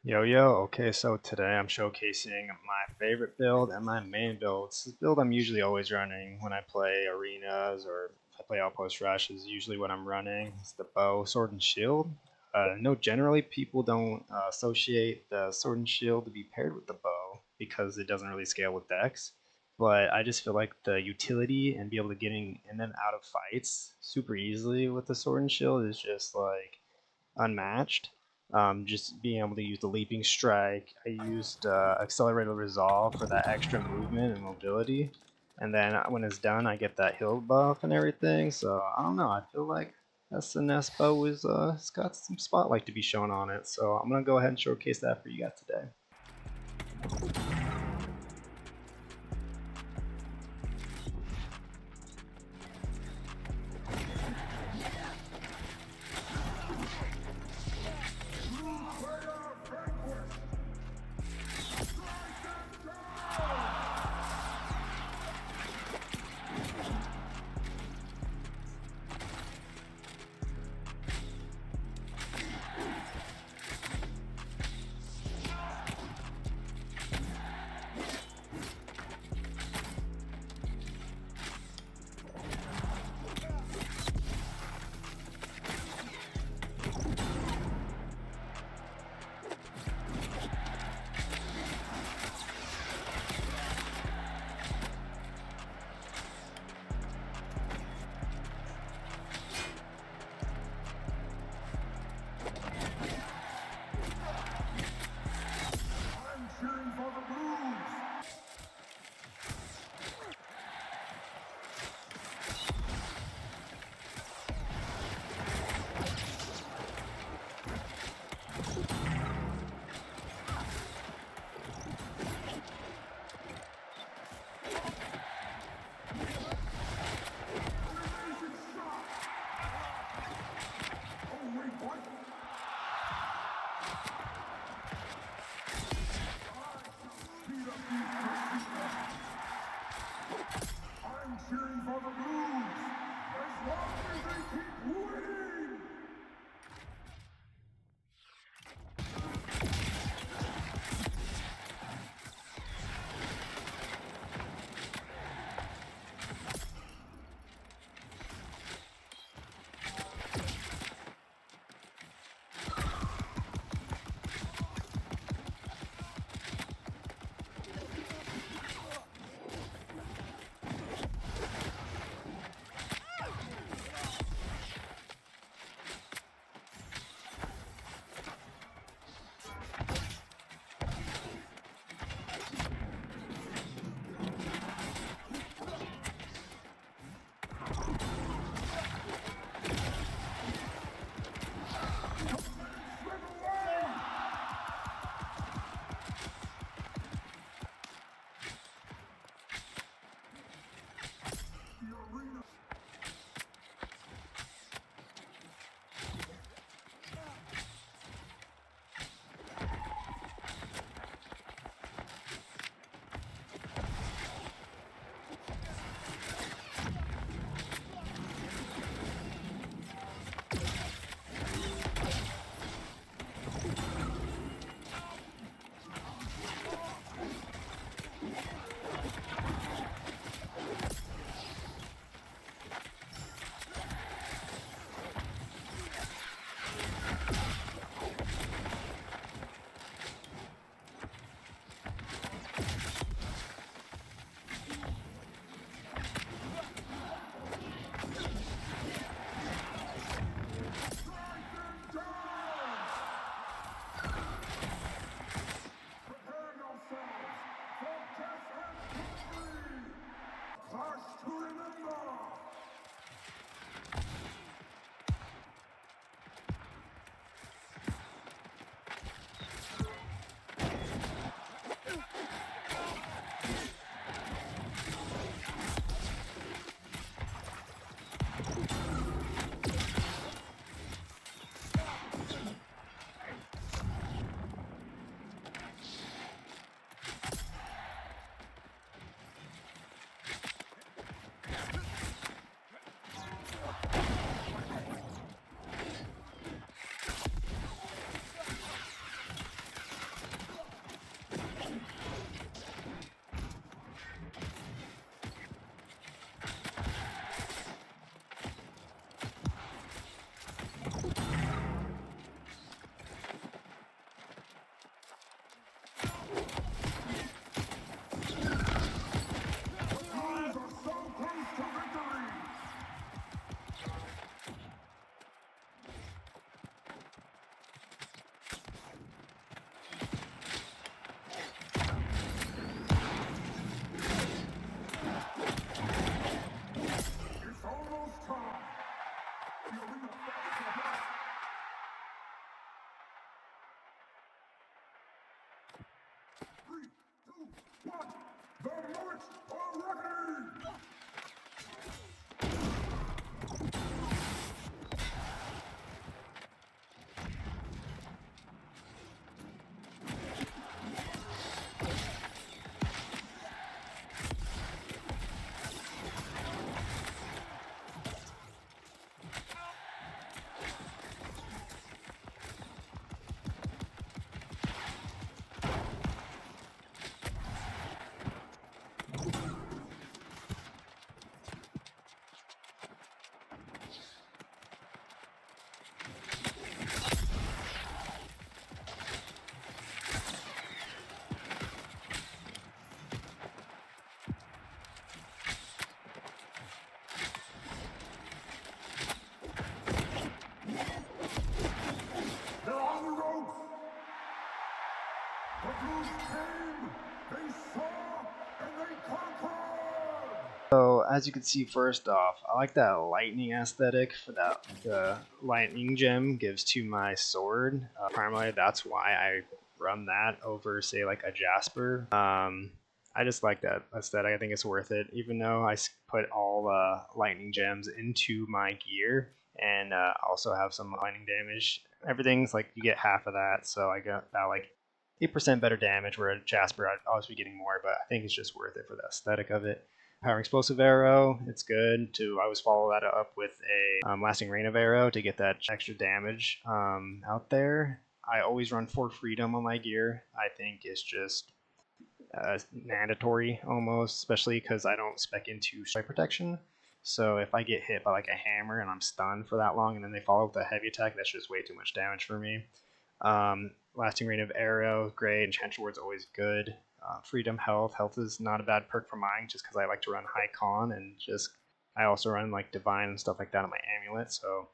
Okay, so today I'm showcasing my favorite build and my main build. This is the build I'm usually always running when I play arenas or if I play outpost rush is usually what I'm running. It's the bow, sword, and shield. No, generally people don't associate the sword and shield to be paired with the bow because it doesn't really scale with dex. But I just feel like the utility and be able to get in and out of fights super easily with the sword and shield is just like unmatched. Just being able to use the leaping strike. I used accelerated resolve for that extra movement and mobility. And then when it's done, I get that heal buff and everything. So I don't know. I feel like SNS bow is it's got some spotlight to be shown on it. So I'm gonna go ahead and showcase that for you guys today. I'm cheering for the Blues as long as they keep winning! The march are ready! They're on the ropes! The blues came! They saw and they conquered! So as you can see, first off, I like that lightning aesthetic for that the lightning gem gives to my sword. Primarily, that's why I run that over, say, like a Jasper. I just like that aesthetic. I think it's worth it, even though I put all lightning gems into my gear and also have some lightning damage. Everything's like you get half of that, so I got about like 8% better damage. Where at Jasper, I'd always be getting more, but I think it's just worth it for the aesthetic of it. Power explosive arrow, it's good to always follow that up with a lasting rain of arrow to get that extra damage out there. I always run for freedom on my gear. I think it's just mandatory almost, especially because I don't spec into strike protection. So if I get hit by like a hammer and I'm stunned for that long and then they follow with a heavy attack, that's just way too much damage for me. Lasting rain of arrow, great. Enchanted word's always good. Freedom health. Health is not a bad perk for mine just because I like to run high con and just I also run like divine and stuff like that on my amulet. So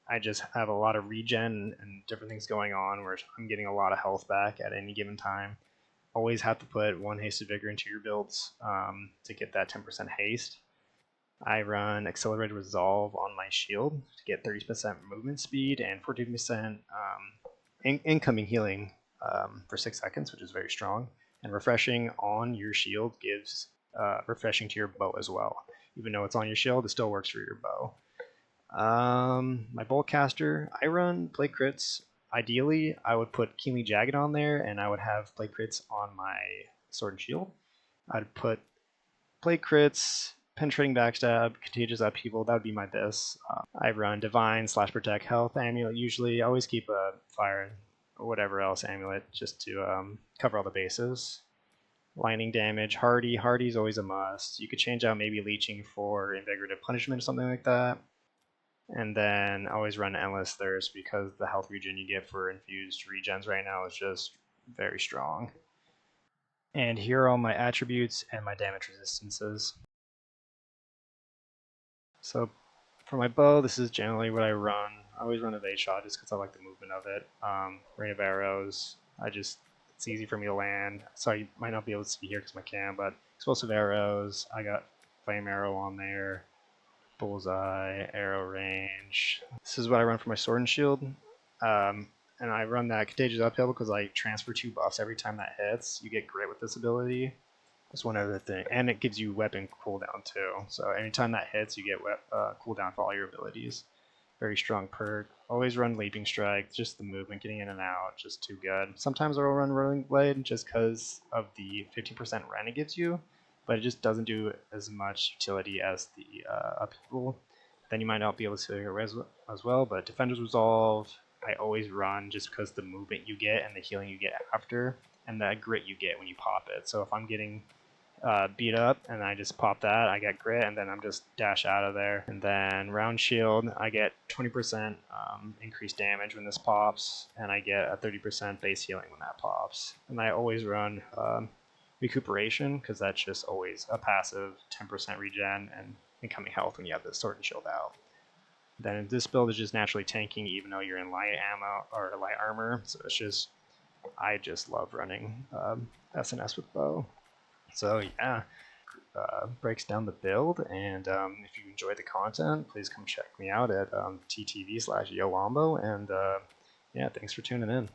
I just have a lot of regen and different things going on where I'm getting a lot of health back at any given time. Always have to put one hasted vigor into your builds to get that 10% haste. I run accelerated resolve on my shield to get 30% movement speed and 14% incoming healing for 6 seconds, which is very strong. And refreshing on your shield gives refreshing to your bow as well. Even though it's on your shield, it still works for your bow. My Boltcaster, I run play crits. Ideally, I would put Keenly Jagged on there, and I would have play crits on my Sword and Shield. I'd put play crits, penetrating backstab, contagious upheaval. That would be my best. I run divine / protect health amulet. Usually, I always keep a fire or whatever else amulet just to cover all the bases. Lightning damage, hardy. Hardy's always a must. You could change out maybe leeching for invigorative punishment or something like that. And then always run endless thirst because the health regen you get for infused regens right now is just very strong. And here are all my attributes and my damage resistances. So for my bow, this is generally what I run. I always run a V shot just because I like the movement of it. Rain of arrows, it's easy for me to land. Sorry, you might not be able to see here because my cam, but explosive arrows, I got flame arrow on there, bullseye, arrow range. This is what I run for my sword and shield. And I run that contagious uphill because I transfer 2 buffs every time that hits. You get grit with this ability. That's one other thing, and it gives you weapon cooldown too. So anytime that hits, you get cooldown for all your abilities. Very strong perk. Always run leaping strike. Just the movement, getting in and out, just too good. Sometimes I'll run rolling blade just because of the 15% rend it gives you, but it just doesn't do as much utility as the upheaval. Then you might not be able to as well. But defender's resolve, I always run just because the movement you get and the healing you get after, and the grit you get when you pop it. So if I'm getting beat up and I just pop that, I get grit, and then I'm just dash out of there. And then round shield, I get 20% increased damage when this pops, and I get a 30% base healing when that pops. And I always run recuperation because that's just always a passive 10% regen and incoming health when you have the sword and shield out. Then this build is just naturally tanking even though you're in light ammo or light armor, so it's just I just love running SNS with bow. So yeah, breaks down the build, and if you enjoy the content, please come check me out at ttv/yowombo, and yeah, thanks for tuning in.